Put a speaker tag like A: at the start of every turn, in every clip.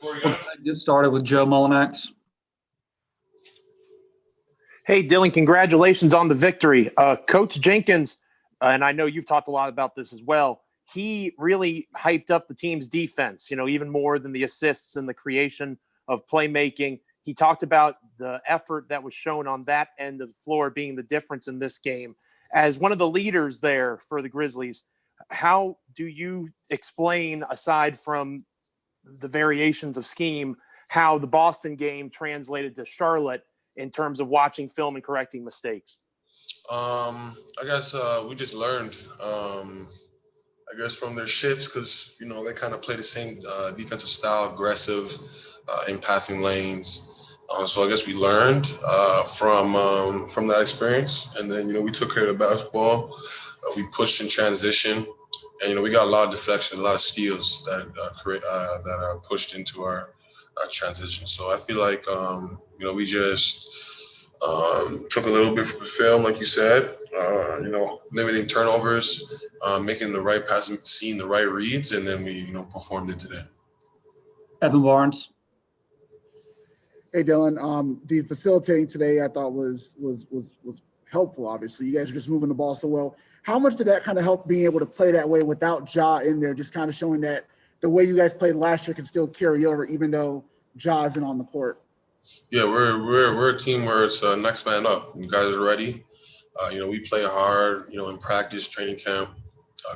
A: We'll get started with Joe Mullinax.
B: Hey, Dillon, congratulations on the victory. Coach Jenkins, and I know you've talked a lot about this as well, he really hyped up the team's defense, even more than the assists and the creation of playmaking. He talked about the effort that was shown on that end of the floor being the difference in this game. As one of the leaders there for the Grizzlies, how do you explain, aside from the variations of scheme, how the Boston game translated to Charlotte in terms of watching film and correcting mistakes?
C: I guess we just learned, from their shifts because, they kind of play the same defensive style, aggressive in passing lanes. So I guess we learned from that experience. And then, we took care of the basketball. We pushed in transition. And, we got a lot of deflection, a lot of steals that are pushed into our transition. So I feel like, we just took a little bit from film, like you said, limiting turnovers, making the right passes, seeing the right reads, and then we, performed it today.
A: Evan Barnes.
D: Hey, Dillon. The facilitating today I thought was helpful. Obviously, you guys are just moving the ball so well. How much did that kind of help being able to play that way without Ja in there, just kind of showing that the way you guys played last year can still carry over, even though Ja isn't on the court?
C: Yeah, we're a team where it's next man up. You guys are ready. We play hard. In practice, training camp,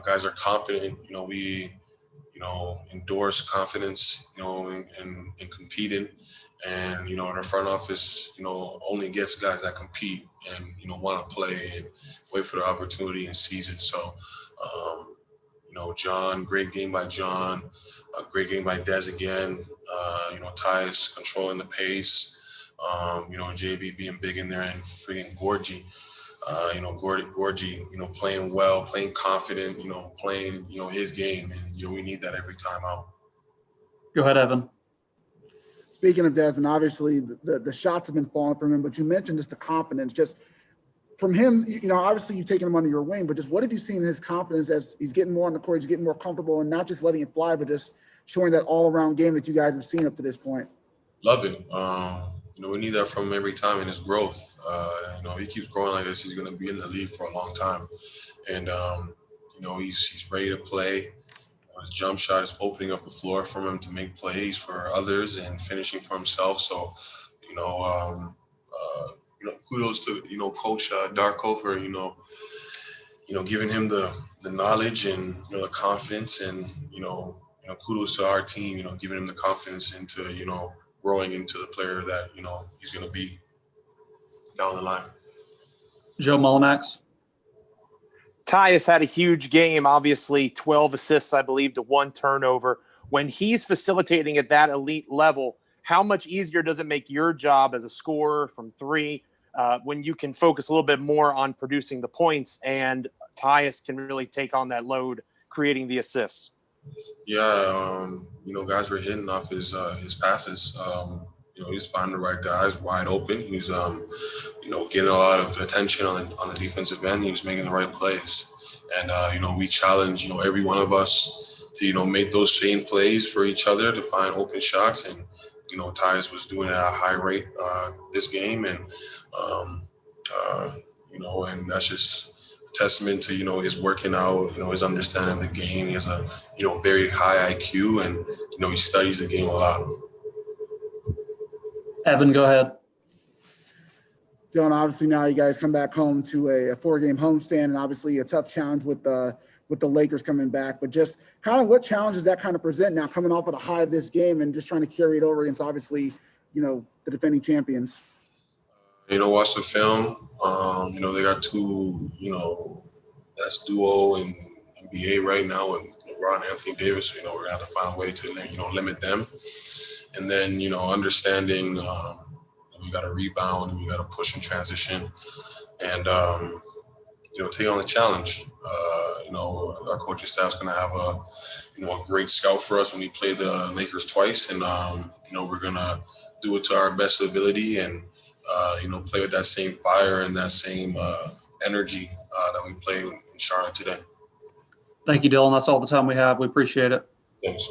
C: guys are confident. We endorse confidence. In competing, and our front office, only gets guys that compete and want to play and wait for the opportunity and seize it. So, John, great game by John. A great game by Des again. Tyus controlling the pace. JB being big in there, and freaking Gorgie. Gorgie, playing well, playing confident, playing, his game. And, we need that every time out.
A: Go ahead, Evan.
D: Speaking of Desmond, obviously the shots have been falling from him, but you mentioned just the confidence. Just from him, obviously you've taken him under your wing, but just what have you seen in his confidence as he's getting more on the court, he's getting more comfortable, and not just letting it fly, but just showing that all-around game that you guys have seen up to this point?
C: Love it. We need that from him every time in his growth. He keeps growing like this, he's going to be in the league for a long time. And, he's ready to play. His jump shot is opening up the floor for him to make plays for others and finishing for himself. So, kudos to, Coach Darko for, giving him the knowledge and, the confidence, and, kudos to our team, giving him the confidence into, growing into the player that, he's going to be down the line.
A: Joe Mullinax.
B: Tyus had a huge game, obviously 12 assists, I believe, to 1 turnover. When he's facilitating at that elite level, how much easier does it make your job as a scorer from 3 when you can focus a little bit more on producing the points, and Tyus can really take on that load, creating the assists?
C: Yeah, guys were hitting off his passes. He's finding the right guys wide open. He's, getting a lot of attention on the defensive end. He was making the right plays. And, we challenge, every one of us to, make those same plays for each other to find open shots. And, Tyus was doing it at a high rate this game. And, and that's just a testament to, his working out, his understanding of the game. He has a, very high IQ, and, he studies the game a lot.
A: Evan, go ahead.
D: Dillon, obviously now you guys come back home to a 4-game homestand, and obviously a tough challenge with the Lakers coming back. But just kind of what challenges that kind of present now, coming off of the high of this game and just trying to carry it over against obviously, the defending champions?
C: Watch the film. They got 2, best duo in NBA right now with LeBron and Anthony Davis. We're gonna have to find a way to, limit them. And then, understanding we got to rebound and we got to push in transition, and take on the challenge. Our coaching staff's going to have a great scout for us when we play the Lakers twice, and we're going to do it to our best ability, and play with that same fire and that same energy that we played in Charlotte today.
A: Thank you, Dillon. That's all the time we have. We appreciate it.
C: Thanks.